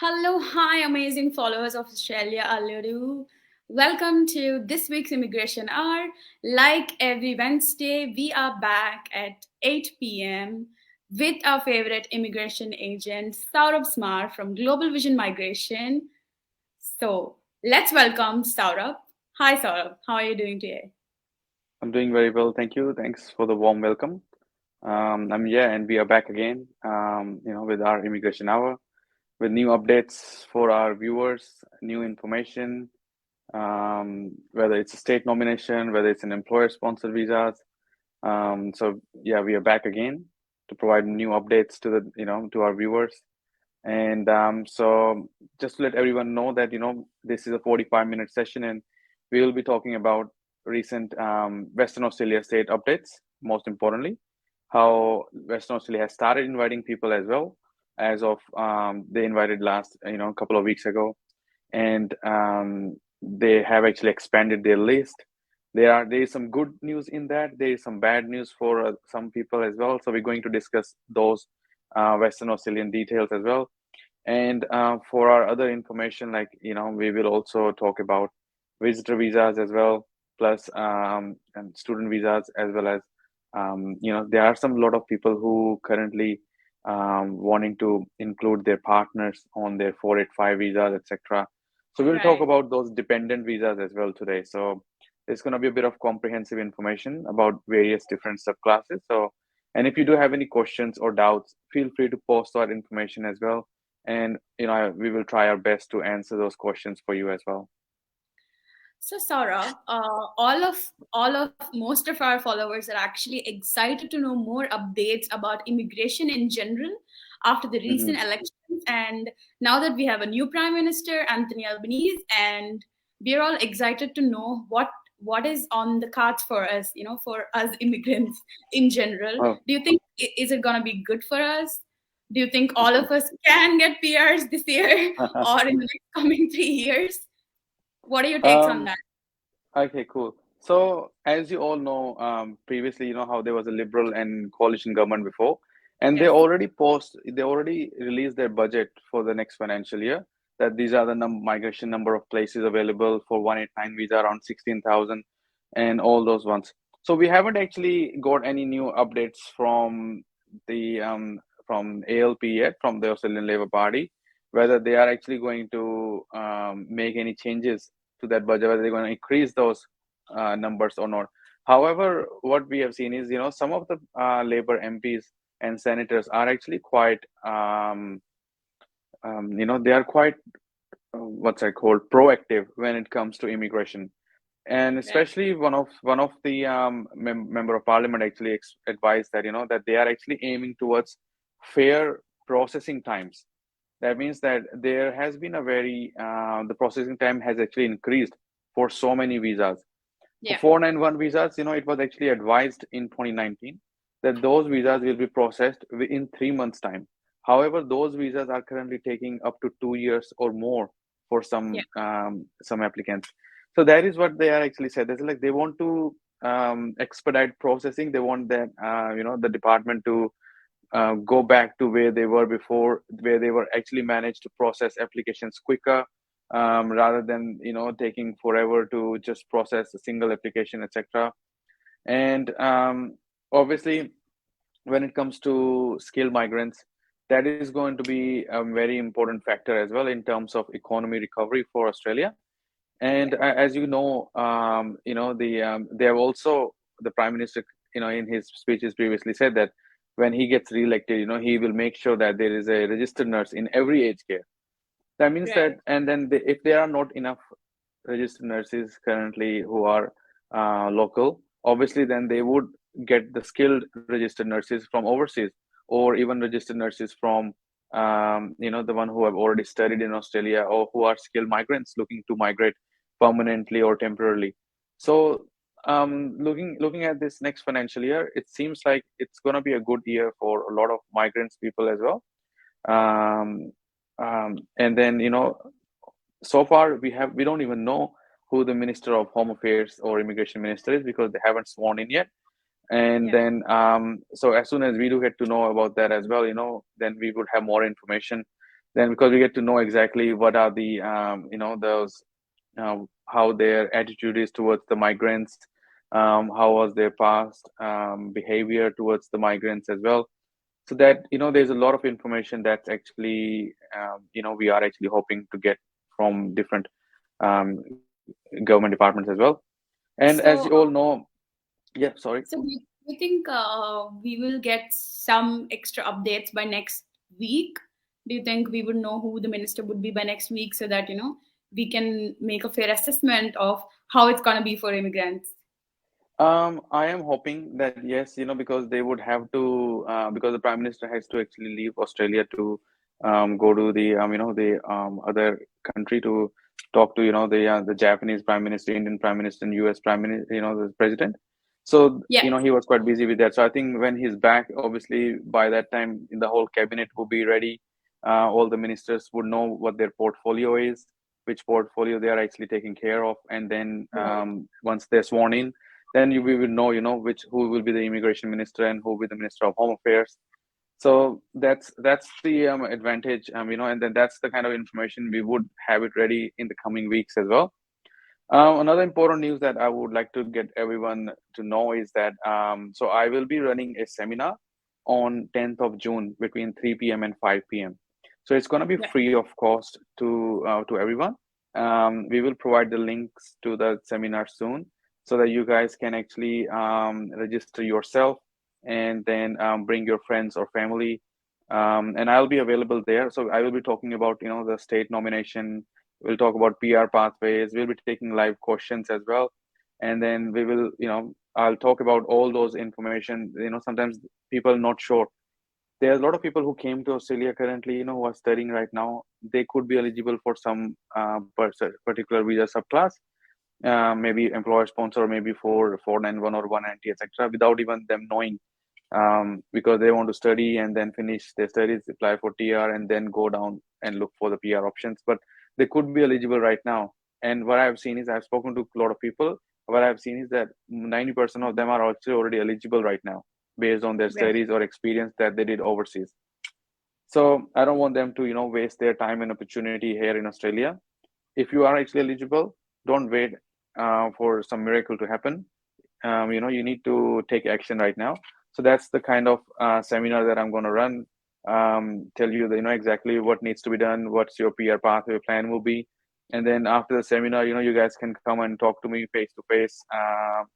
Hello, hi, amazing followers of Australia Aliru. Welcome to this week's Immigration Hour. Like every Wednesday, we are back at 8 p.m. with our favorite immigration agent, Saurabh Smar from Global Vision Migration. So let's welcome Saurabh. Hi, Saurabh. How are you doing today? I'm doing very well, thank you. Thanks for the warm welcome. And we are back again, with our immigration hour, with new updates for our viewers, new information, whether it's a state nomination, whether it's an employer-sponsored visas. We are back again to provide new updates to to our viewers. And just to let everyone know that, this is a 45-minute session and we will be talking about recent Western Australia state updates, most importantly, how Western Australia has started inviting people as well as of they invited last, a couple of weeks ago. And they have actually expanded their list. There is some good news in that. There is some bad news for some people as well. So we're going to discuss those Western Australian details as well. And for our other information, we will also talk about visitor visas as well, plus and student visas as well as there are some lot of people who currently wanting to include their partners on their 485 visas, etc. So we'll talk Right. about those dependent visas as well today. So it's going to be a bit of comprehensive information about various different subclasses. So, and if you do have any questions or doubts, feel free to post that information as well. And we will try our best to answer those questions for you as well. So Saurabh, all of most of our followers are actually excited to know more updates about immigration in general after the Hmm. recent elections, and now that we have a new Prime Minister, Anthony Albanese, and we're all excited to know what is on the cards for us, for us immigrants in general. Oh, Do you think is it gonna be good for us? Do you think all of us can get PRs this year or in the next coming 3 years? What are your takes on um, that? okay, cool. So, as you all know, previously, how there was a Liberal and coalition government before, and Yes. they already released their budget for the next financial year. That these are the migration number of places available for 189 visa, around 16,000, and all those ones. So we haven't actually got any new updates the from ALP yet, from the Australian Labor Party, whether they are actually going to make any changes to that budget, whether they're going to increase those numbers or not. However, what we have seen is, some of the Labor MPs and senators are actually quite, they are quite, what's I called, proactive when it comes to immigration. And Right. especially one of the member of parliament actually advised that, that they are actually aiming towards fair processing times. That means that there has been the processing time has actually increased for so many visas. For Yeah. 491 visas, it was actually advised in 2019 that those visas will be processed within 3 months' time. However, those visas are currently taking up to 2 years or more for Yeah. some applicants. So that is what they are actually said. It's like they want to expedite processing. They want that the department to go back to where they were before, where they were actually managed to process applications quicker, rather than taking forever to just process a single application, etc. And obviously, when it comes to skilled migrants, that is going to be a very important factor as well in terms of economy recovery for Australia. And Yeah. as you know, they have also the prime minister, in his speeches previously said that when he gets re-elected, he will make sure that there is a registered nurse in every aged care. That means Right. that, and then if there are not enough registered nurses currently who are local, obviously then they would get the skilled registered nurses from overseas, or even registered nurses from the one who have already studied in Australia, or who are skilled migrants looking to migrate permanently or temporarily. So looking at this next financial year, it seems like it's going to be a good year for a lot of migrants people as well. um, and then so far we don't even know who the Minister of Home Affairs or Immigration Minister is, because they haven't sworn in yet. And Yeah. then so as soon as we do get to know about that as well, then we would have more information. Then because we get to know exactly what are the those how their attitude is towards the migrants, how was their past behavior towards the migrants as well. So that there's a lot of information that's actually we are actually hoping to get from different um, government departments as well. And as you So, all know, yeah, sorry. so do you think we will get some extra updates by next week? Do you think we would know who the minister would be by next week so that, we can make a fair assessment of how it's going to be for immigrants? I am hoping that yes, because they would have to, because the Prime Minister has to actually leave Australia to go to the, the other country to talk to, the Japanese Prime Minister, Indian Prime Minister, and US Prime Minister, the President. So, Yeah, he was quite busy with that. So I think when he's back, obviously by that time, in the whole cabinet will be ready. All the ministers would know what their portfolio is, which portfolio they are actually taking care of, and then right. once they're sworn in, then we will know, which who will be the immigration minister and who will be the minister of home affairs. So that's the advantage, and then that's the kind of information we would have it ready in the coming weeks as well. Another important news that I would like to get everyone to know is that so I will be running a seminar on 10th of June between 3 p.m. and 5 p.m. So it's going to be Yeah, free of cost to everyone. We will provide the links to the seminar soon so that you guys can actually register yourself and then bring your friends or family. And I'll be available there. So I will be talking about the state nomination. We'll talk about PR pathways. We'll be taking live questions as well. And then we will, I'll talk about all those information. Sometimes people not sure. There's a lot of people who came to Australia currently, who are studying right now. They could be eligible for some particular visa subclass, maybe employer sponsor, or maybe for 491 or 190, etc., without even them knowing, because they want to study and then finish their studies, apply for TR, and then go down and look for the PR options. But they could be eligible right now. And what I've seen is I've spoken to a lot of people. What I've seen is that 90% of them are actually already eligible right now based on their right. studies or experience that they did overseas. So I don't want them to, waste their time and opportunity here in Australia. If you are actually eligible, don't wait for some miracle to happen. You need to take action right now. So that's the kind of seminar that I'm going to run. Tell you, exactly what needs to be done, what's your PR pathway plan will be, and then after the seminar, you guys can come and talk to me face to face,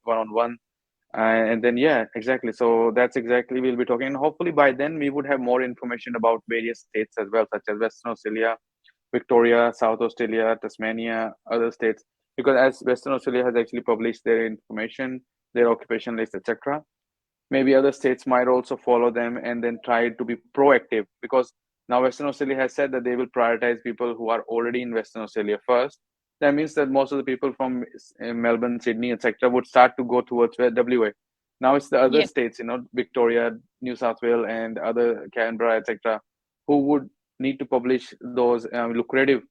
one on one, and then yeah, exactly. So that's exactly we'll be talking. And hopefully by then we would have more information about various states as well, such as Western Australia, Victoria, South Australia, Tasmania, other states, because as Western Australia has actually published their information, their occupation list, etc., maybe other states might also follow them and then try to be proactive, because now Western Australia has said that they will prioritize people who are already in Western Australia first. That means that most of the people from Melbourne, Sydney, etc., would start to go towards WA. Now it's the other Yeah, states, Victoria, New South Wales, and other Canberra, etc., who would need to publish those lucrative,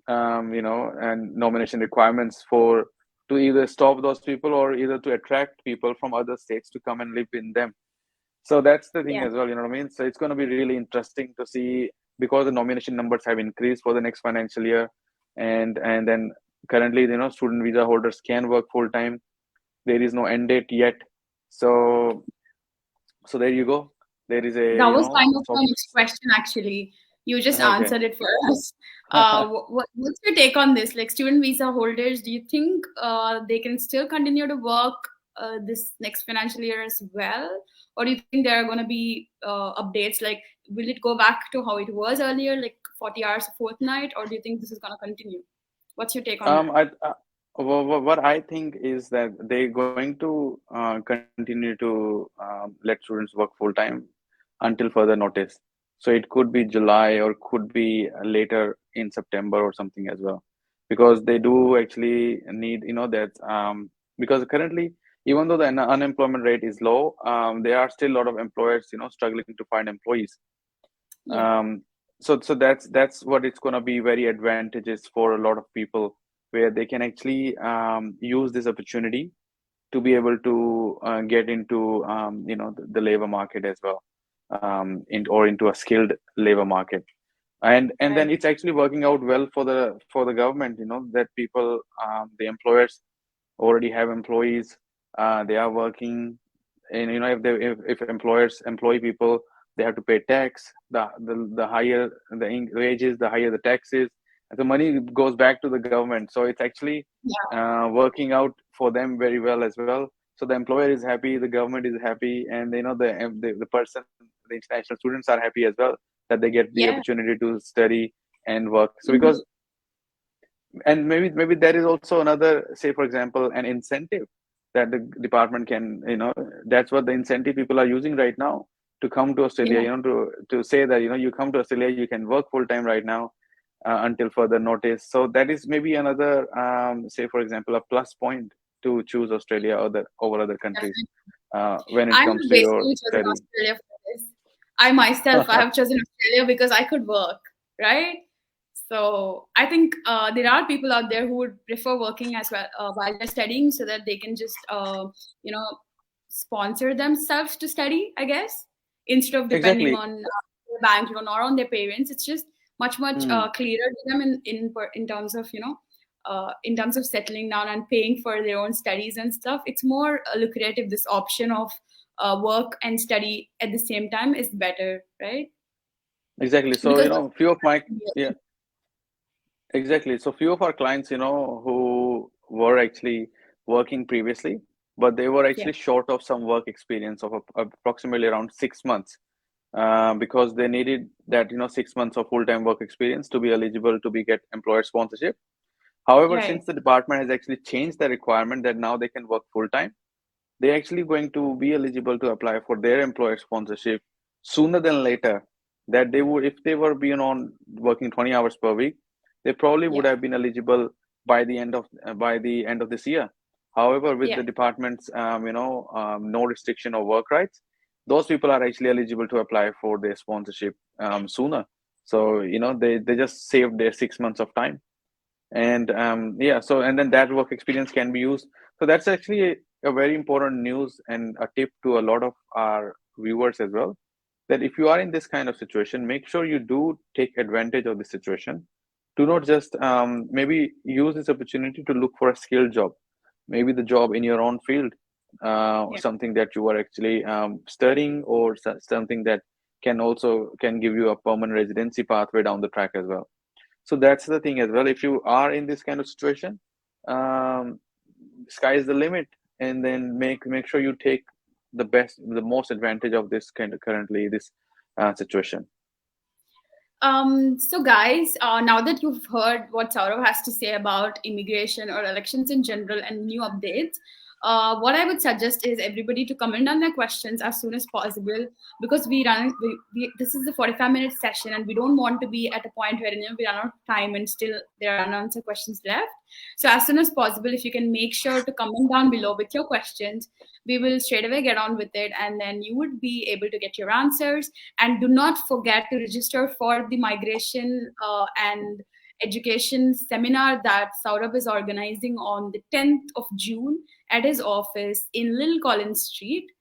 and nomination requirements for to either stop those people or either to attract people from other states to come and live in them. So that's the thing yeah, as well, you know what I mean? So it's going to be really interesting to see, because the nomination numbers have increased for the next financial year, and then currently, student visa holders can work full time. There is no end date yet. So there you go. There is a, that was kind of so my next question, actually. You just okay. answered it for us. What's your take on this? Like, student visa holders, do you think they can still continue to work this next financial year as well? Or do you think there are going to be updates? Like, will it go back to how it was earlier, like 40 hours a fortnight? Or do you think this is going to continue? What's your take on that? What I think is that they're going to continue to let students work full time until further notice. So it could be July or could be later in September or something as well, because they do actually need, that because currently, even though the unemployment rate is low, there are still a lot of employers, struggling to find employees. Yeah, um, so that's what it's going to be very advantageous for a lot of people, where they can actually use this opportunity to be able to get into the labor market as well, or into a skilled labor market. And then Right. it's actually working out well for the government, that people, the employers already have employees, they are working, and if employers employ people, they have to pay tax. The higher the wages, the higher the taxes, and the money goes back to the government. So it's actually Yeah. working out for them very well as well. So the employer is happy, the government is happy, and the person, the international students are happy as well, that they get the Yeah. opportunity to study and work. So Mhm. because, and maybe there is also another, say for example, an incentive that the department can, that's what the incentive people are using right now to come to Australia, Yeah. to say that, you come to Australia, you can work full time right now, until further notice. So that is maybe another, say for example, a plus point to choose Australia over other countries, Definitely. when it I'm comes to your basically chosen study. Australia for this. I myself, I have chosen Australia because I could work, right? So I think there are people out there who would prefer working as well while they're studying, so that they can just, you know, sponsor themselves to study, I guess, instead of depending Exactly. on their bank loan or on their parents. It's just much Hmm. clearer to them in terms of, in terms of settling down and paying for their own studies and stuff. It's more lucrative. This option of work and study at the same time is better, right? Exactly. So, Because few of my, yeah, exactly. So few of our clients, who were actually working previously, but they were yeah, actually short of some work experience of approximately around 6 months, because they needed that, 6 months of full-time work experience to be eligible to be get employer sponsorship. However, right, since the department has actually changed the requirement that now they can work full-time, they're actually going to be eligible to apply for their employer sponsorship sooner than later. That they would, if they were being on working 20 hours per week, they probably yeah, would have been eligible by the end of this year. However, with yeah. the department's, no restriction of work rights, those people are actually eligible to apply for their sponsorship sooner. So they just saved their 6 months of time. And yeah, so and then that work experience can be used. So that's actually a very important news and a tip to a lot of our viewers as well, that if you are in this kind of situation, make sure you do take advantage of the situation. Do not just maybe use this opportunity to look for a skilled job, maybe the job in your own field, Yeah. something that you are actually studying, or something that can give you a permanent residency pathway down the track as well. So that's the thing as well. If you are in this kind of situation, um, sky is the limit, and then make sure you take the most advantage of this kind of currently this situation. So guys, now that you've heard what Saurav has to say about immigration or elections in general and new updates, what I would suggest is everybody to comment on their questions as soon as possible, because this is a 45-minute session and we don't want to be at a point where we run out of time and still there are unanswered questions left. So as soon as possible, if you can make sure to comment down below with your questions, we will straight away get on with it, and then you would be able to get your answers. And do not forget to register for the migration and education seminar that Saurabh is organizing on the 10th of June at his office in Little Collins Street.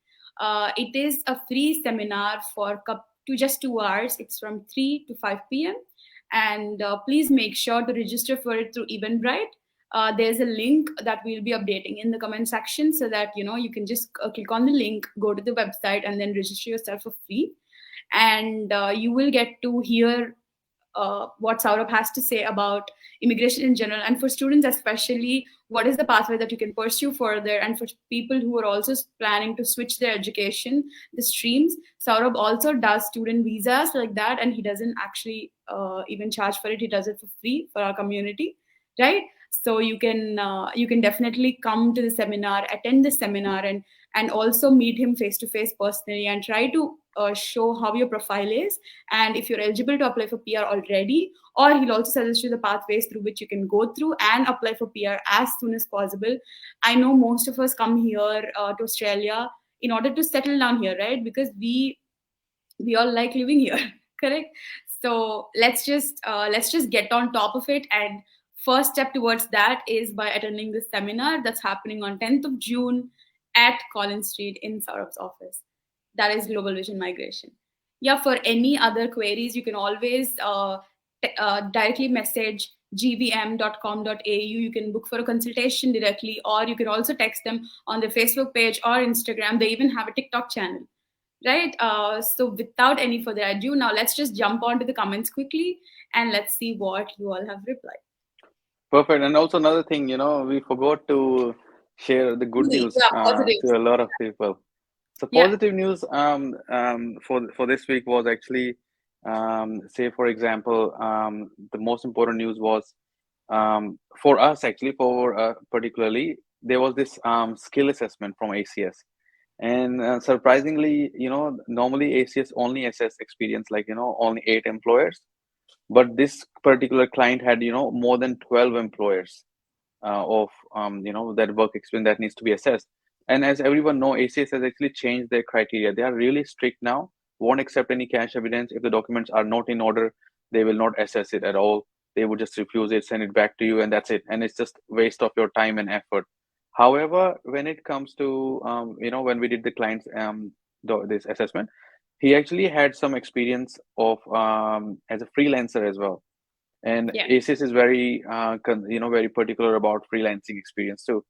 It is a free seminar for to just 2 hours. It's from 3 to 5 p.m. And please make sure to register for it through Eventbrite. There's a link that we'll be updating in the comment section, so that you can just click on the link, go to the website, and then register yourself for free. And you will get to hear what Saurabh has to say about immigration in general, and for students especially, what is the pathway that you can pursue further, and for people who are also planning to switch their education, the streams. Saurabh also does student visas like that, and he doesn't actually even charge for it. He does it for free for our community, right? So you can definitely come to the seminar, attend the seminar, and also meet him face to face personally, and try to show how your profile is, and if you're eligible to apply for PR already, or he'll also suggest you the pathways through which you can go through and apply for PR as soon as possible. I know most of us come here to Australia in order to settle down here, right? Because we all like living here, correct? So let's just get on top of it, and first step towards that is by attending this seminar that's happening on 10th of June at Collins Street in Saurabh's office. That is Global Vision Migration. Yeah, for any other queries, you can always directly message gbm.com.au. You can book for a consultation directly, or you can also text them on their Facebook page or Instagram. They even have a TikTok channel, right? So without any further ado, now let's just jump on to the comments quickly and let's see what you all have replied. Perfect. And also another thing, we forgot to share the good news Yeah, positives. to a lot of people. So Yeah, positive news for this week was actually, say for example, the most important news was for us actually, for particularly, there was this skill assessment from ACS. And surprisingly, normally ACS only assess experience, like, only 8 employers. But this particular client had, more than 12 employers of that work experience that needs to be assessed. And as everyone know, ACS has actually changed their criteria. They are really strict now. Won't accept any cash evidence. If the documents are not in order, they will not assess it at all. They would just refuse it, send it back to you, and that's it. And it's just waste of your time and effort. However, when it comes to when we did the client's this assessment, he actually had some experience of as a freelancer as well. And yeah. ACS is very very particular about freelancing experience too.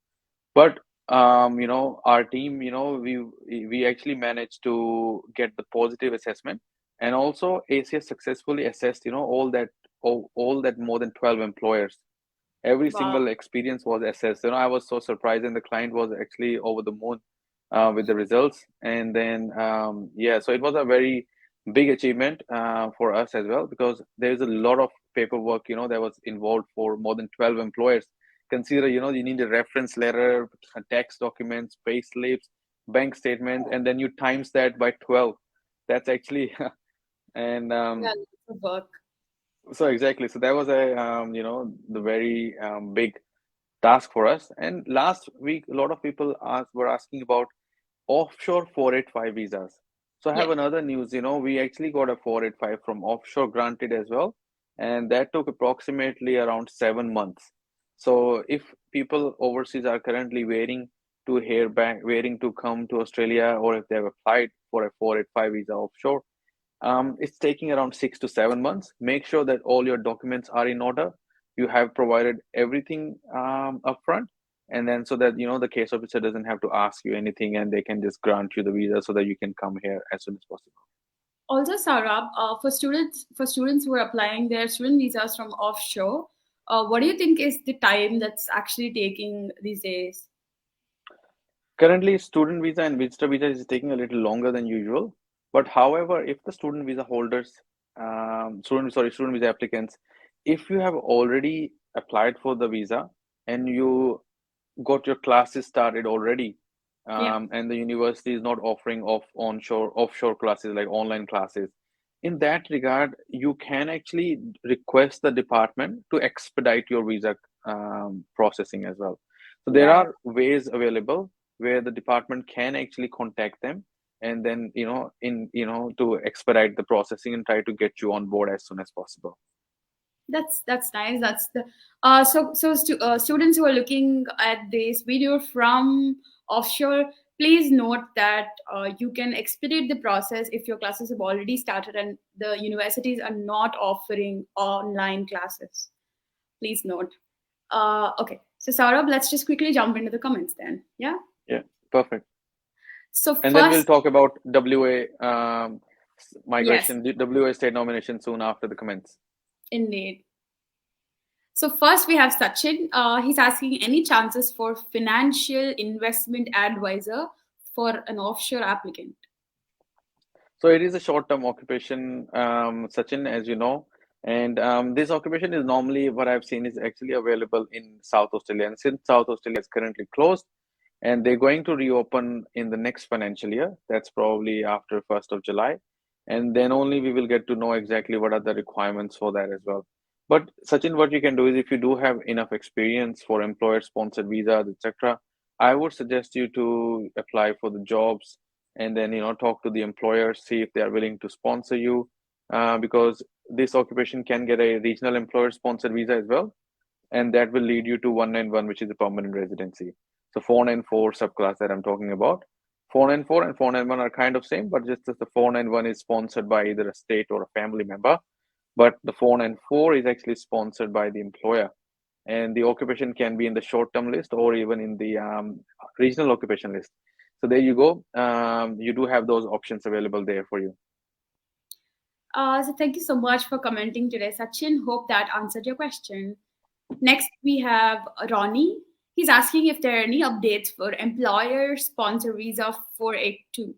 But our team, we actually managed to get the positive assessment. And also ACS successfully assessed, all that more than 12 employers. Every Wow. single experience was assessed. I was so surprised, and the client was actually over the moon with the results. And then yeah, so it was a very big achievement for us as well, because there's a lot of paperwork that was involved for more than 12 employers. Consider, you need a reference letter, tax documents, pay slips, bank statements, and then you times that by 12. That's actually and Yeah, lots of work. so exactly, so that was a the very big task for us. And last week, a lot of people were asking about offshore 485 visas. So I Yeah. have another news. We actually got a 485 from offshore granted as well, and that took approximately around 7 months. So if people overseas are currently waiting to hear back, waiting to come to Australia, or if they have applied for a 485 visa offshore, it's taking around 6 to 7 months. Make sure that all your documents are in order. You have provided everything upfront, and then so that the case officer doesn't have to ask you anything, and they can just grant you the visa so that you can come here as soon as possible. Also, Saurabh, for students who are applying their student visas from offshore, what do you think is the time that's actually taking these days? Currently, student visa and visitor visa is taking a little longer than usual. But however, if the student visa holders, student visa applicants, if you have already applied for the visa and you got your classes started already, Yeah. and the university is not offering offshore classes like online classes, in that regard you can actually request the department to expedite your visa processing as well. So there Right. are ways available where the department can actually contact them, and then to expedite the processing and try to get you on board as soon as possible. That's nice. That's the students who are looking at this video from offshore, please note that you can expedite the process if your classes have already started and the universities are not offering online classes. Please note. Okay, so Saurabh, let's just quickly jump into the comments then. Yeah. Yeah, perfect. So And then we'll first, talk about WA yes, migration, WA state nomination soon after the comments. indeed. So first we have Sachin. He's asking any chances for financial investment advisor for an offshore applicant. So it is a short-term occupation, Sachin, as you know, and this occupation is normally, what I've seen, is actually available in South Australia. And since South Australia is currently closed, and they're going to reopen in the next financial year, that's probably after 1st of July, and then only we will get to know exactly what are the requirements for that as well. But Sachin, what you can do is, if you do have enough experience for employer-sponsored visas, etc., I would suggest you to apply for the jobs, and then talk to the employers, see if they are willing to sponsor you, because this occupation can get a regional employer sponsored visa as well, and that will lead you to 191, which is a permanent residency. So 494 subclass that I'm talking about. 494 and 491 are kind of same, but just as the 491 is sponsored by either a state or a family member, but the 494 is actually sponsored by the employer. And the occupation can be in the short-term list or even in the regional occupation list. So there you go. You do have those options available there for you. So thank you so much for commenting today, Sachin. Hope that answered your question. Next, we have Ronnie. He's asking if there are any updates for employer sponsor visa 482.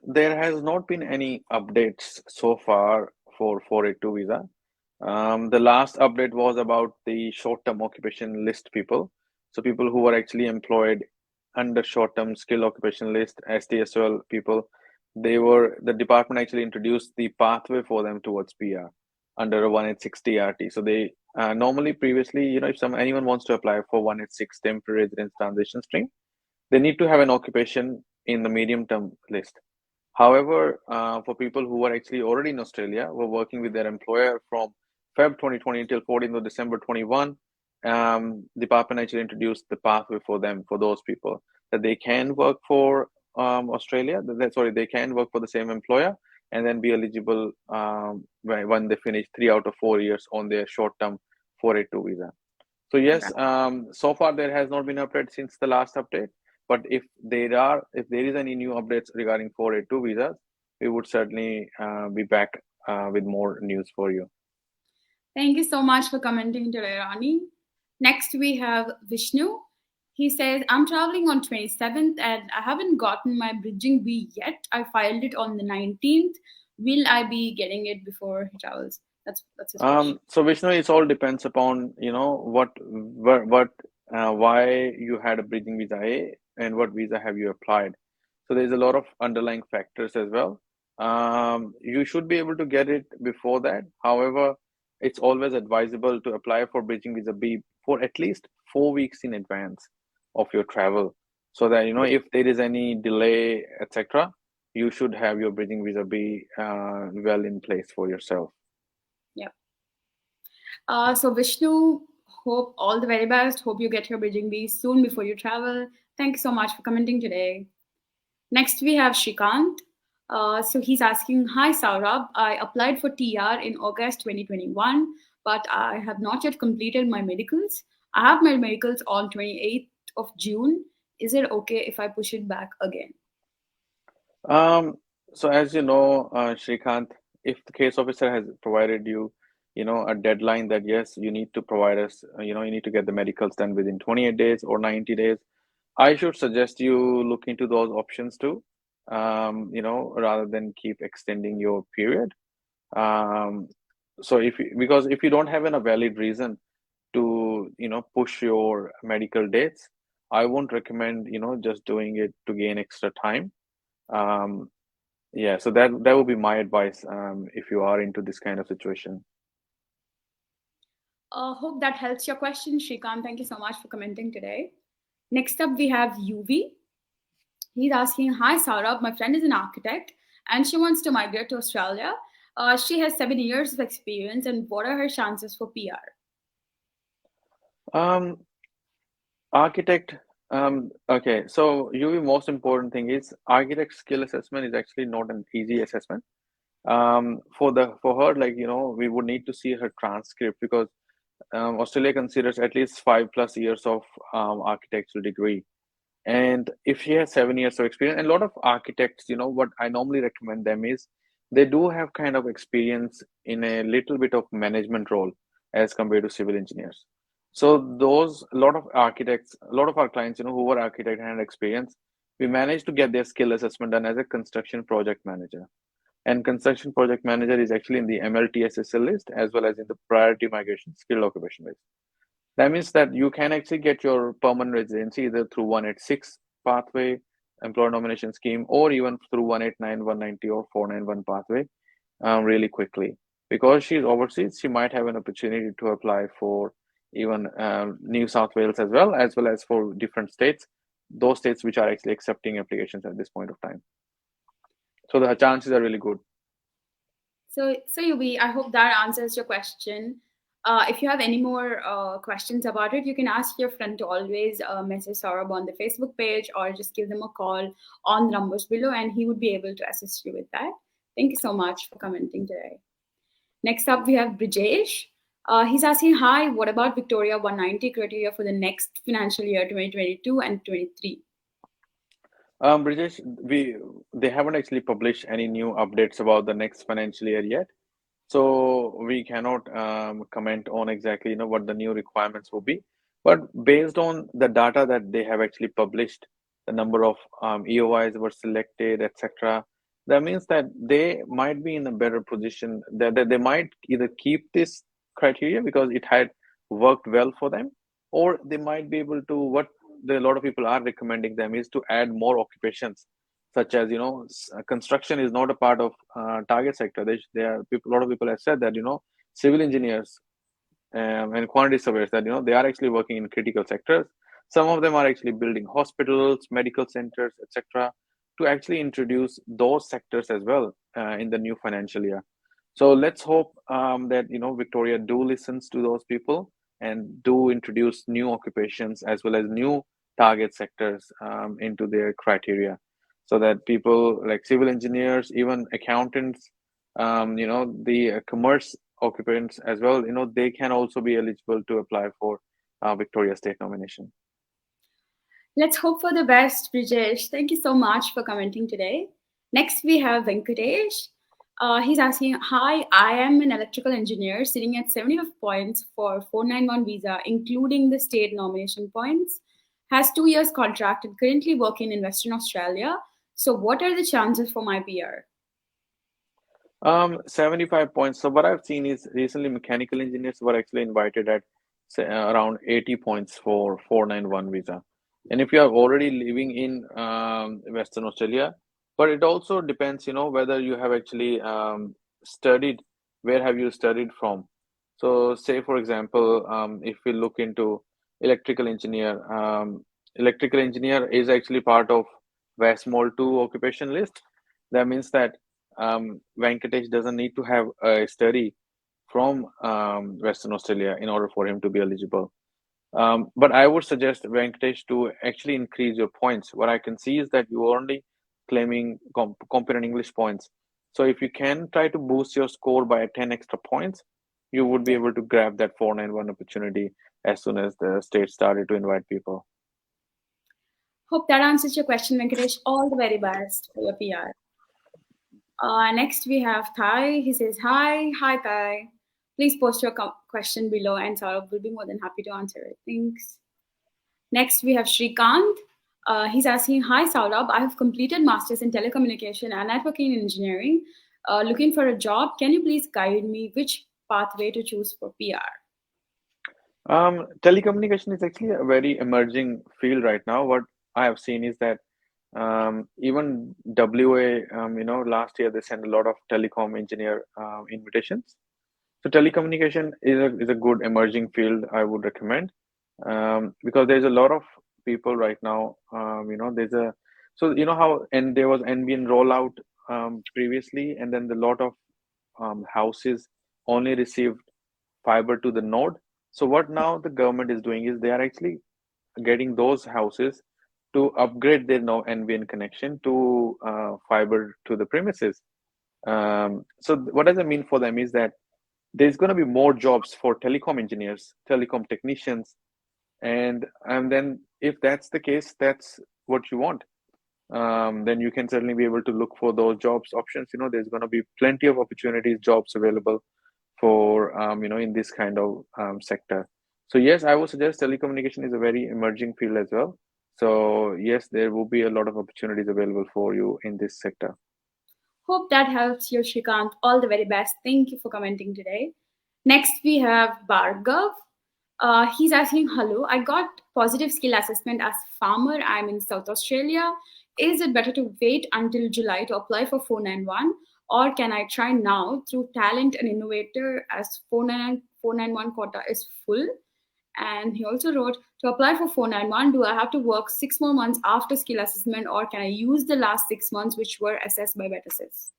There has not been any updates so far for 482 visa. The last update was about the short-term occupation list people. So people who were actually employed under short-term skill occupation list, STSL people, the department actually introduced the pathway for them towards PR under a 186 TRT. So they normally previously, if anyone wants to apply for 186 temporary residence transition stream, they need to have an occupation in the medium-term list. However, for people who were actually already in Australia, were working with their employer from Feb 2020 until 14th of December 21, department actually introduced the pathway for them, for those people, that they can work for Australia, they can work for the same employer and then be eligible when they finish 3 out of 4 years on their short-term 482 visa. So yes, so far there has not been an update since the last update. But if there is any new updates regarding 482 visas, we would certainly be back with more news for you. Thank you so much for commenting today, Ronnie. Next, we have Vishnu. He says, I'm traveling on 27th and I haven't gotten my bridging B yet. I filed it on the 19th. Will I be getting it before he travels? That's his question. So Vishnu, it all depends upon why you had a bridging visa A and what visa have you applied. So there's a lot of underlying factors as well. You should be able to get it before that. However, it's always advisable to apply for bridging visa B for at least 4 weeks in advance of your travel, so that if there is any delay, etc., you should have your bridging visa B well in place for yourself. Yeah. So Vishnu, hope all the very best. Hope you get your bridging B soon before you travel. Thank you so much for commenting today. Next, we have Shrikant. So he's asking, hi Saurabh, I applied for TR in August 2021, but I have not yet completed my medicals. I have my medicals on 28th of June. Is it okay if I push it back again? So as you know, Shrikant, if the case officer has provided you, a deadline that yes, you need to provide us, you need to get the medicals done within 28 days or 90 days, I should suggest you look into those options too, rather than keep extending your period. So because if you don't have a valid reason to, push your medical dates, I won't recommend, just doing it to gain extra time. Yeah, so that would be my advice if you are into this kind of situation. Hope that helps your question, Shrikant. Thank you so much for commenting today. Next up, we have UV. He's asking, hi Saurabh, my friend is an architect and she wants to migrate to Australia. She has 7 years of experience and what are her chances for PR? Architect, okay, so UV most important thing is architect skill assessment is actually not an easy assessment. For her, we would need to see her transcript because Australia considers at least 5+ years of architectural degree. And if she has 7 years of experience, and a lot of architects, what I normally recommend them is they do have kind of experience in a little bit of management role as compared to civil engineers. So a lot of architects, a lot of our clients, who were architect and had experience, we managed to get their skill assessment done as a construction project manager. And construction project manager is actually in the MLTSSL list as well as in the priority migration skilled occupation list. That means that you can actually get your permanent residency either through 186 pathway, employer nomination scheme, or even through 189, 190, or 491 pathway really quickly. Because she's overseas, she might have an opportunity to apply for even New South Wales as well as for different states, those states which are actually accepting applications at this point of time. So the chances are really good. So Yubi, I hope that answers your question. If you have any more questions about it, you can ask your friend to always message Saurabh on the Facebook page or just give them a call on the numbers below, and he would be able to assist you with that. Thank you so much for commenting today. Next up, we have Brijesh. He's asking, hi, what about Victoria 190 criteria for the next financial year 2022 and 23? Brijesh, they haven't actually published any new updates about the next financial year yet. So we cannot comment on exactly what the new requirements will be. But based on the data that they have actually published, the number of EOIs were selected, etc. That means that they might be in a better position. That they might either keep this criteria because it had worked well for them, or they might be able to, what a lot of people are recommending them is to add more occupations, such as construction is not a part of target sector. There are people, a lot of people have said that civil engineers and quantity surveyors, that they are actually working in critical sectors. Some of them are actually building hospitals, medical centers, etc., to actually introduce those sectors as well in the new financial year. So let's hope that Victoria do listens to those people and do introduce new occupations as well as new target sectors into their criteria, so that people like civil engineers, even accountants, the commerce occupants as well, they can also be eligible to apply for Victoria State nomination. Let's hope for the best, Brijesh. Thank you so much for commenting today. Next, we have Venkatesh. He's asking, hi, I am an electrical engineer sitting at 75 points for 491 visa, including the state nomination points. Has 2 years contract and currently working in Western Australia. So what are the chances for my PR? 75 points. So what I've seen is recently mechanical engineers were actually invited at around 80 points for 491 visa. And if you are already living in Western Australia, but it also depends, whether you have actually studied, where have you studied from? So say, for example, if we look into electrical engineer, electrical engineer is actually part of WASMOL 2 occupation list. That means that Venkatesh doesn't need to have a study from Western Australia in order for him to be eligible. But I would suggest Venkatesh to actually increase your points. What I can see is that you are only claiming competent English points. So if you can try to boost your score by 10 extra points, you would be able to grab that 491 opportunity as soon as the state started to invite people. Hope that answers your question, Venkatesh. All the very best for your PR. Next, we have Thai. He says, hi Thai. Please post your question below and Saurabh will be more than happy to answer it. Thanks. Next, we have Shrikant. He's asking, hi Saurabh, I have completed Masters in Telecommunication and Networking Engineering. Looking for a job. Can you please guide me which pathway to choose for PR? Telecommunication is actually a very emerging field right now. What I have seen is that even WA, last year they sent a lot of telecom engineer invitations. So telecommunication is a good emerging field I would recommend, because there's a lot of people right now. And there was NBN rollout previously, and then the lot of houses only received fiber to the node. So what now the government is doing is they are actually getting those houses to upgrade their NBN connection to fiber to the premises. So what does it mean for them is that there's going to be more jobs for telecom engineers, telecom technicians, and then if that's the case, that's what you want. Then you can certainly be able to look for those jobs options. There's going to be plenty of opportunities, jobs available for in this kind of sector. So yes, I would suggest telecommunication is a very emerging field as well. So yes, there will be a lot of opportunities available for you in this sector. Hope that helps you, Shrikant. All the very best. Thank you for commenting today. Next, we have Bhargav. He's asking, hello, I got positive skill assessment as farmer. I'm in South Australia. Is it better to wait until July to apply for 491? Or can I try now through Talent and Innovator as 491 quota is full? And he also wrote, to apply for 491, do I have to work 6 more months after skill assessment, or can I use the last 6 months which were assessed by BETASYS?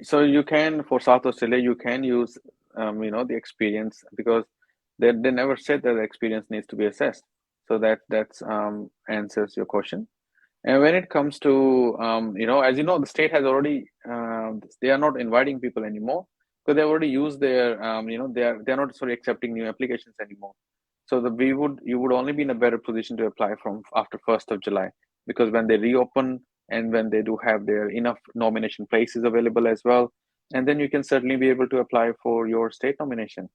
So you can for South Australia, you can use the experience, because they never said that the experience needs to be assessed. So that's answers your question. And when it comes to, as you know, the state has already, they are not inviting people anymore because they've already used their, they're not sorry accepting new applications anymore. So you would only be in a better position to apply from after 1st of July, because when they reopen and when they do have their enough nomination places available as well, and then you can certainly be able to apply for your state nomination.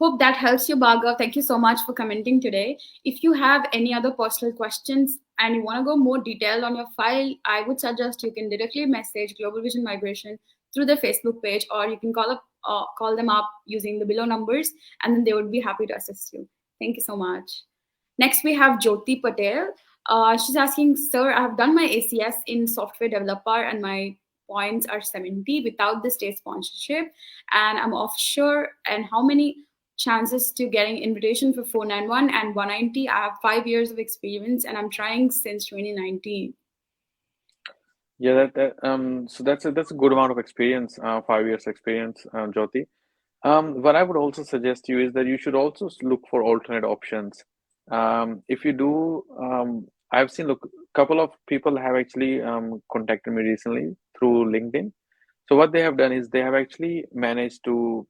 Hope that helps you, Bhargav. Thank you so much for commenting today. If you have any other personal questions and you want to go more detailed on your file, I would suggest you can directly message Global Vision Migration through their Facebook page, or you can call them up using the below numbers, and then they would be happy to assist you. Thank you so much. Next, we have Jyoti Patel. She's asking, sir, I have done my ACS in software developer and my points are 70 without the state sponsorship, and I'm offshore, and how many chances to getting invitation for 491 and 190? I have 5 years of experience and I'm trying since 2019. Yeah, so that's a good amount of experience, 5 years experience, Jyoti. What I would also suggest to you is that you should also look for alternate options. If you do, I've seen, look, a couple of people have actually contacted me recently through LinkedIn. So what they have done is they have actually managed to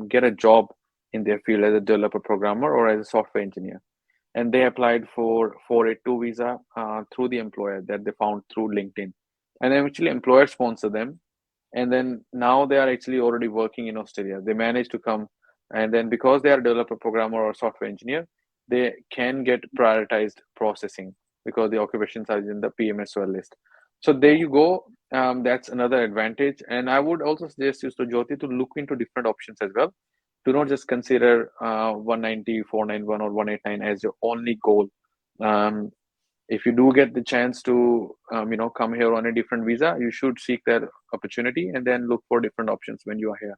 get a job in their field as a developer programmer or as a software engineer. And they applied for 482 visa through the employer that they found through LinkedIn. And eventually employer sponsored them. And then now they are actually already working in Australia. They managed to come, and then because they are a developer programmer or software engineer, they can get prioritized processing because the occupations are in the PMSOL list. So there you go. That's another advantage. And I would also suggest you to Jyoti to look into different options as well. Do not just consider 190, 491, or 189 as your only goal. If you do get the chance to come here on a different visa, you should seek that opportunity and then look for different options when you are here.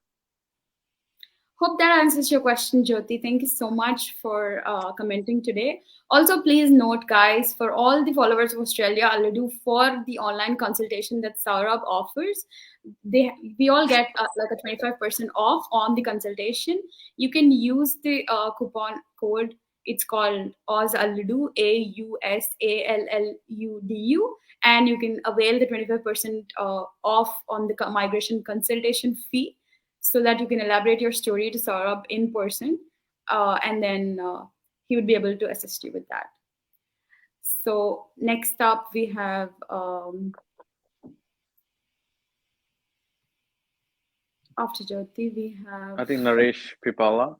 Hope that answers your question, Jyoti. Thank you so much for commenting today. Also, please note, guys, for all the followers of Australia, I'll do for the online consultation that Saurabh offers. We all get like a 25% off on the consultation. You can use the coupon code. It's called AUSALLUDU, AUSALLUDU, and you can avail the 25% off on the migration consultation fee, so that you can elaborate your story to Saurabh in person, and then he would be able to assist you with that. So next up we have after Jyoti we have, I think, Naresh Pipala.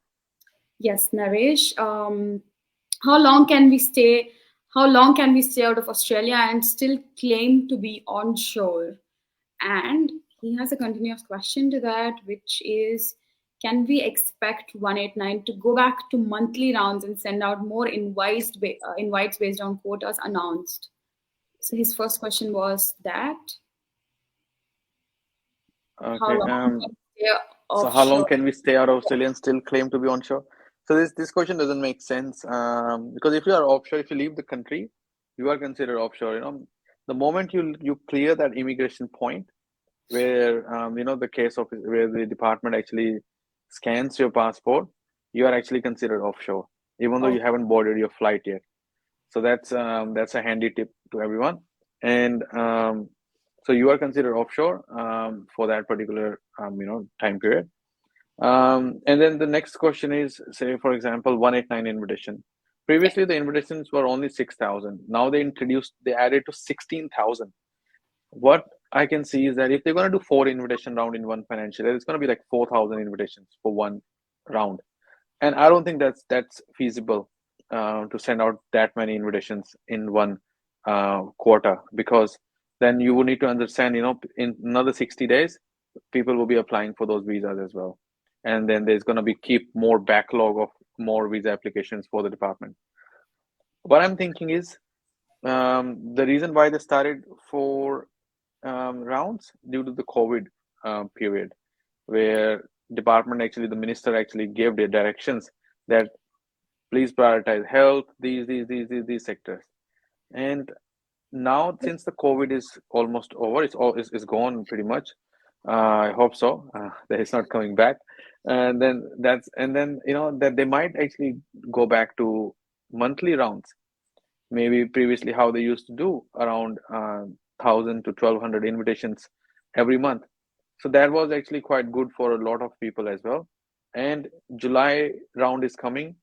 Yes, Naresh. How long can we stay? How long can we stay out of Australia and still claim to be onshore? And he has a continuous question to that, which is, can we expect 189 to go back to monthly rounds and send out more invites based on quotas announced? So his first question was that. Okay. How long can we stay out of Australia and still claim to be onshore? So this question doesn't make sense, because if you are offshore, if you leave the country, you are considered offshore. The moment you clear that immigration point, where the case of where the department actually scans your passport, you are actually considered offshore, even though you haven't boarded your flight yet. So that's a handy tip to everyone. And so you are considered offshore for that particular time period. And then the next question is, say for example, 189 invitation. Previously the invitations were only 6,000. Now they added to 16,000. What I can see is that if they're going to do 4 invitation round in one financial year, it's going to be like 4,000 invitations for one round. And I don't think that's feasible to send out that many invitations in one quarter, because then you will need to understand, in another 60 days, people will be applying for those visas as well. And then there's going to keep more backlog of more visa applications for the department. What I'm thinking is, the reason why they started 4 rounds due to the COVID period, where department the minister actually gave the directions that please prioritize health, these sectors. And now since the COVID is almost over, it's gone pretty much. I hope so. That it's not coming back, and then that they might actually go back to monthly rounds. Maybe previously how they used to do around 1,000 to 1,200 invitations every month. So that was actually quite good for a lot of people as well. And July round is coming.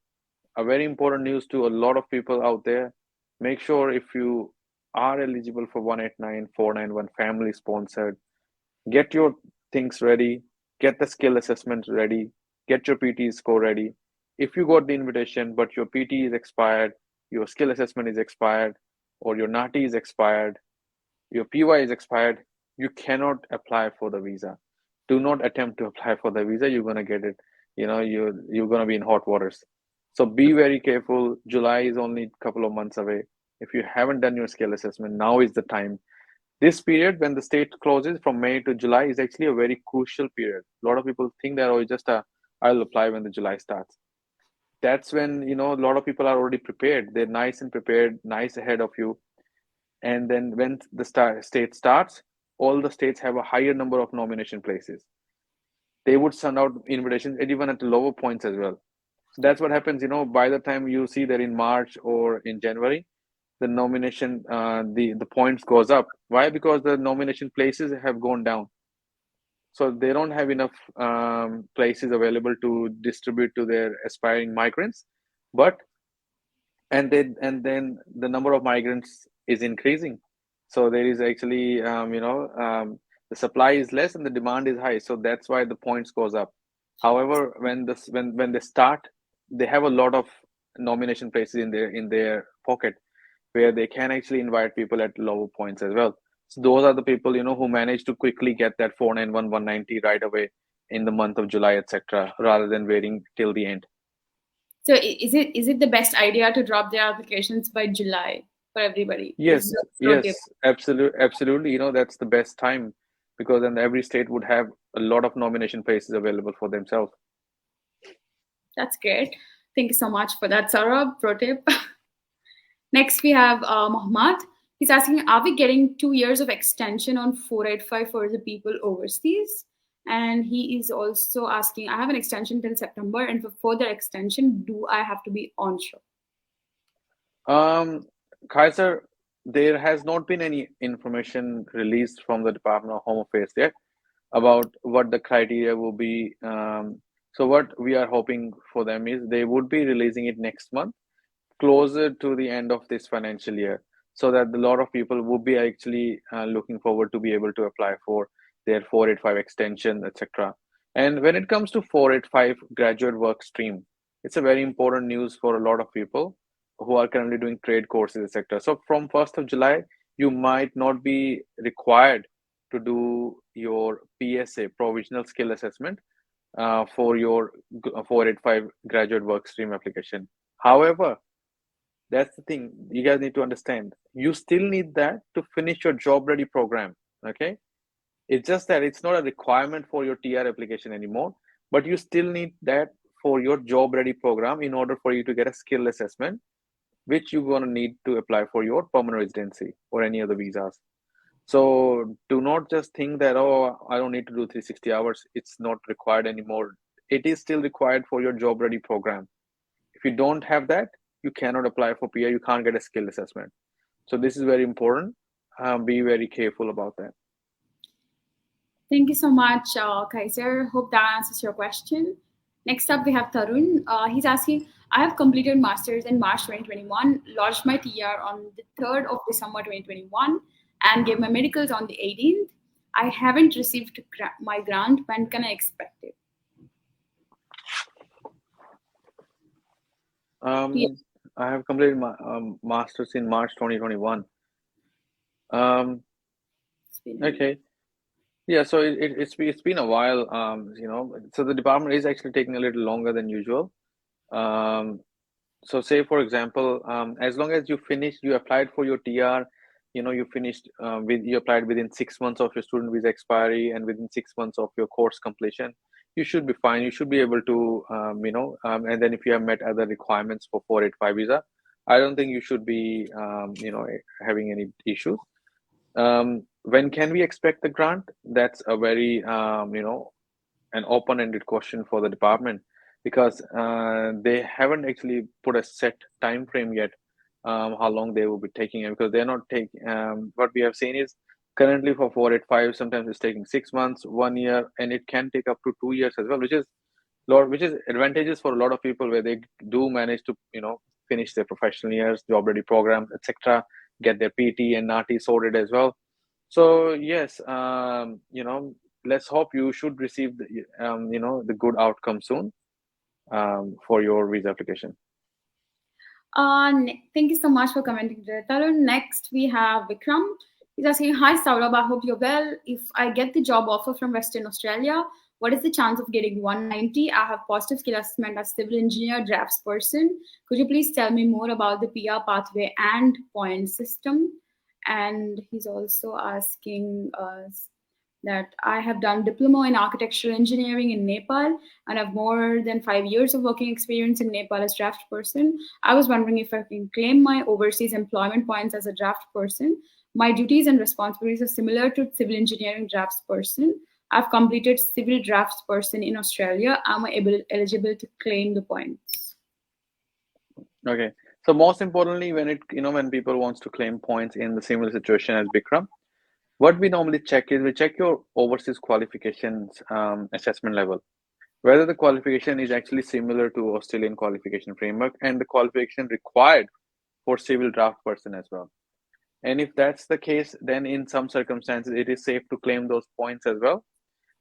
A very important news to a lot of people out there. Make sure if you are eligible for 189 491 family sponsored, get your things ready, get the skill assessment ready, get your PT score ready. If you got the invitation but your PT is expired, your skill assessment is expired, or your NATI is expired, your PY is expired, you cannot apply for the visa. Do not attempt to apply for the visa. You're gonna get it. You're gonna be in hot waters. So be very careful. July is only a couple of months away. If you haven't done your skill assessment, now is the time. This period when the state closes from May to July is actually a very crucial period. A lot of people think that I'll apply when the July starts. That's when a lot of people are already prepared. They're nice and prepared, nice ahead of you. And then when the state starts, all the states have a higher number of nomination places. They would send out invitations even at lower points as well. So that's what happens. By the time you see that in March or in January, the nomination, the points goes up. Why? Because the nomination places have gone down. So they don't have enough places available to distribute to their aspiring migrants. But and then the number of migrants is increasing. So there is actually the supply is less and the demand is high. So that's why the points goes up. However, when they start, they have a lot of nomination places in their pocket where they can actually invite people at lower points as well. So those are the people who manage to quickly get that 491 190 right away in the month of July, etc., rather than waiting till the end. So is it the best idea to drop their applications by July for everybody? Is Yes, the pro tip? yes, absolutely. That's the best time because then every state would have a lot of nomination places available for themselves. That's great. Thank you so much for that, Saurabh. Pro tip. Next, we have Mohammad. He's asking, are we getting 2 years of extension on 485 for the people overseas? And he is also asking, I have an extension till September, and for further extension, do I have to be onshore? Kaiser, there has not been any information released from the Department of Home Affairs yet about what the criteria will be. So what we are hoping for them is they would be releasing it next month, closer to the end of this financial year, so that a lot of people would be actually looking forward to be able to apply for their 485 extension, etc. And when it comes to 485 graduate work stream, it's a very important news for a lot of people who are currently doing trade courses, etc. So from 1st of July, you might not be required to do your PSA, provisional skill assessment, for your 485 graduate work stream application. However, that's the thing you guys need to understand. You still need that to finish your job ready program. Okay. It's just that it's not a requirement for your TR application anymore, but you still need that for your job ready program in order for you to get a skill assessment, which you're going to need to apply for your permanent residency or any other visas. So do not just think that, oh, I don't need to do 360 hours. It's not required anymore. It is still required for your job ready program. If you don't have that, you cannot apply for PR. You can't get a skill assessment. So this is very important. Be very careful about that. Thank you so much, Kaiser. Hope that answers your question. Next up, we have Tarun. He's asking, I have completed master's in March 2021, lodged my TR on the 3rd of December 2021, and gave my medicals on the 18th. I haven't received my grant. When can I expect it? I have completed my master's in March 2021. Okay. Yeah, so it's been a while, so the department is actually taking a little longer than usual. So say, for example, as long as you applied for your TR, you applied within 6 months of your student visa expiry and within 6 months of your course completion, you should be fine. You should be able to, and then if you have met other requirements for 485 visa, I don't think you should be, having any issues. When can we expect the grant? That's a very an open-ended question for the department because they haven't actually put a set time frame yet how long they will be taking it because they're not taking what we have seen is currently for 485 sometimes it's taking 6 months 1 year and it can take up to 2 years as well which is advantageous for a lot of people where they do manage to finish their professional years job ready programs etc get their PT and NATI sorted as well so yes, let's hope you should receive the good outcome soon for your visa application. Thank you so much for commenting there, Tarun. Next, we have Vikram. He's asking, hi, Saurabh, I hope you're well. If I get the job offer from Western Australia, what is the chance of getting 190? I have positive skill assessment as civil engineer, draftsperson. Could you please tell me more about the PR pathway and point system? And he's also asking us that I have done diploma in architectural engineering in Nepal and have more than 5 years of working experience in Nepal as draft person. I was wondering if I can claim my overseas employment points as a draft person. My duties and responsibilities are similar to civil engineering drafts person. I've completed civil drafts person in Australia. Am I eligible to claim the points? Okay. So most importantly, when people wants to claim points in the similar situation as Bikram, what we normally check is we check your overseas qualifications assessment level, whether the qualification is actually similar to Australian qualification framework and the qualification required for civil draft person as well. And if that's the case, then in some circumstances, it is safe to claim those points as well.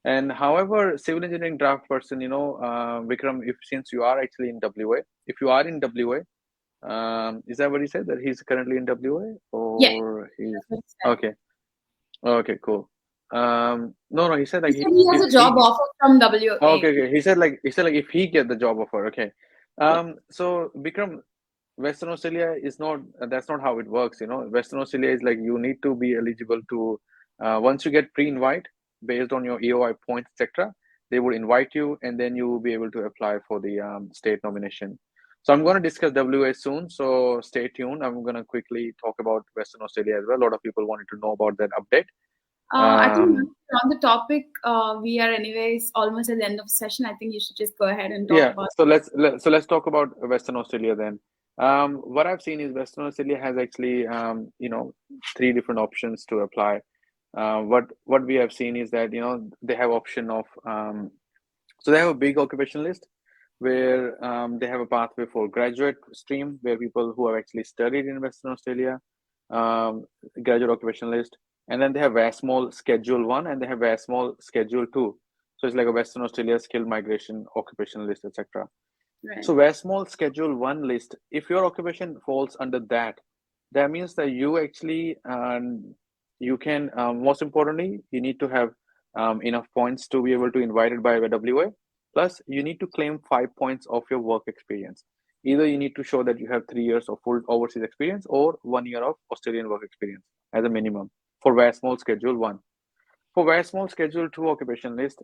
And however, civil engineering draft person, Vikram, if since you are actually in WA, if you are in WA, is that what he said that he's currently in WA Yeah. or he's okay? Okay, cool. No, he said like He said he has a job offer from WA. Okay. He said like if he get the job offer, okay. So Vikram, Western Australia is not that's not how it works, Western Australia is like you need to be eligible to once you get pre-invite based on your EOI points, etc. They would invite you and then you will be able to apply for the state nomination. So I'm going to discuss WA soon, so stay tuned. I'm going to quickly talk about Western Australia as well. A lot of people wanted to know about that update. I think on the topic, we are anyways almost at the end of the session. I think you should just go ahead and talk about. So let's talk about Western Australia then. What I've seen is Western Australia has actually 3 different options to apply. What we have seen is that they have option of so they have a big occupation list where they have a pathway for graduate stream where people who have actually studied in Western Australia, graduate occupation list, and then they have WASMOL Schedule 1 and they have WASMOL Schedule 2. So it's like a Western Australia skilled migration occupation list, etc. Right. So WASMOL Schedule 1 list, if your occupation falls under that means that you actually you can most importantly you need to have enough points to be able to invite it by WA. Plus, you need to claim 5 points of your work experience. Either you need to show that you have 3 years of full overseas experience or 1 year of Australian work experience as a minimum for WASMOL Schedule 1. For WASMOL Schedule 2 occupation list,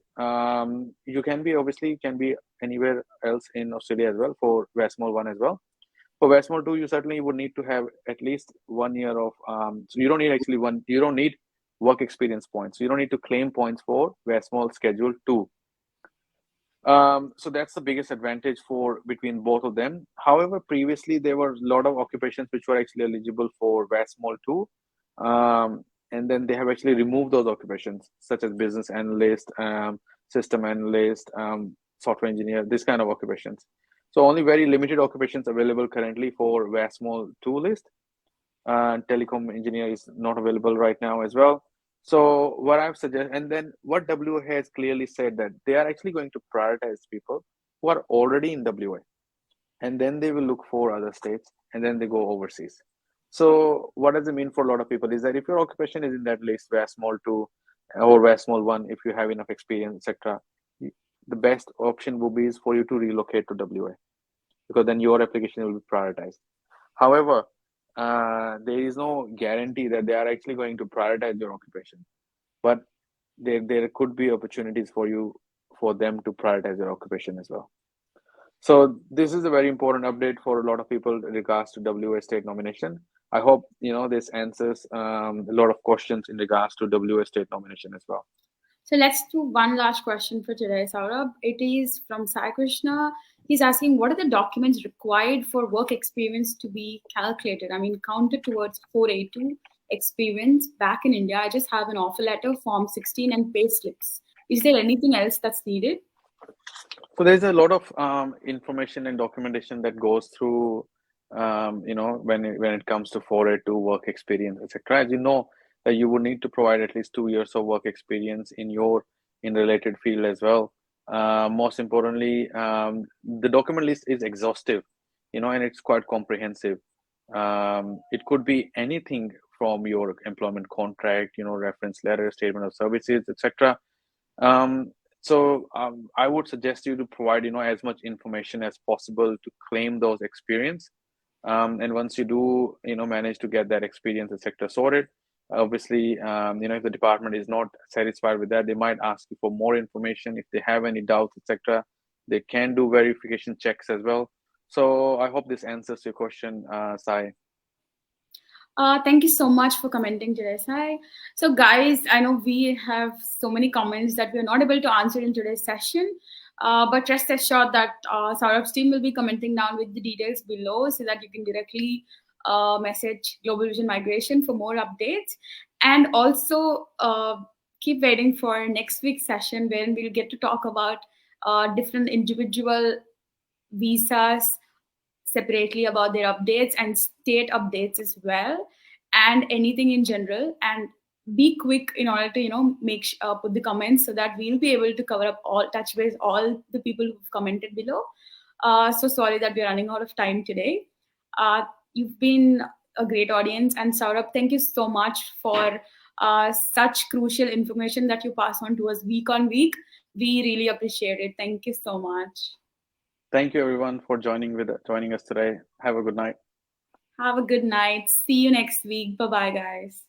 you can be anywhere else in Australia as well for WASMOL 1 as well. For WASMOL 2, you certainly would need to have at least 1 year of, so you don't need you don't need work experience points. So you don't need to claim points for WASMOL Schedule 2. So that's the biggest advantage between both of them. However, previously there were a lot of occupations which were actually eligible for WASMOL 2. And then they have actually removed those occupations, such as business analyst, system analyst, software engineer, this kind of occupations. So only very limited occupations available currently for WASMOL 2 list. Telecom engineer is not available right now as well. So what I've suggested, and then what WA has clearly said that they are actually going to prioritize people who are already in WA, and then they will look for other states, and then they go overseas. So what does it mean for a lot of people is that if your occupation is in that list, WASMOL 2 or WASMOL 1, if you have enough experience, etc., the best option would be is for you to relocate to WA because then your application will be prioritized. However, there is no guarantee that they are actually going to prioritize your occupation, but there could be opportunities for them to prioritize your occupation as well. So this is a very important update for a lot of people in regards to WA state nomination. I hope this answers a lot of questions in regards to WA state nomination as well. So let's do one last question for today, Saurabh. It is from Sai Krishna. He's asking, what are the documents required for work experience to be calculated? I mean, counted towards 482 experience back in India. I just have an offer letter, Form 16, and pay slips. Is there anything else that's needed? So there's a lot of information and documentation that goes through, when it comes to 482 work experience, etc. As you know, that you would need to provide at least 2 years of work experience in related field as well. Most importantly, the document list is exhaustive, and it's quite comprehensive. It could be anything from your employment contract, reference letter, statement of services, etc. Um, I would suggest you to provide, as much information as possible to claim those experience. And once you do, manage to get that experience, etc., sorted, obviously, if the department is not satisfied with that, they might ask you for more information. If they have any doubts, etc., they can do verification checks as well. So I hope this answers your question, Sai. Thank you so much for commenting today, Sai. So, guys, I know we have so many comments that we're not able to answer in today's session. But rest assured that Saurabh's team will be commenting down with the details below so that you can directly message Global Vision Migration for more updates. And also keep waiting for next week's session when we'll get to talk about different individual visas separately about their updates and state updates as well, and anything in general. And be quick in order to put the comments so that we'll be able to cover up all, touch base all the people who've commented below. So sorry that we're running out of time today. You've been a great audience, and Saurabh, thank you so much for such crucial information that you pass on to us week on week. We really appreciate it. Thank you so much. Thank you, everyone, for joining us today. Have a good night. Have a good night. See you next week. Bye bye, guys.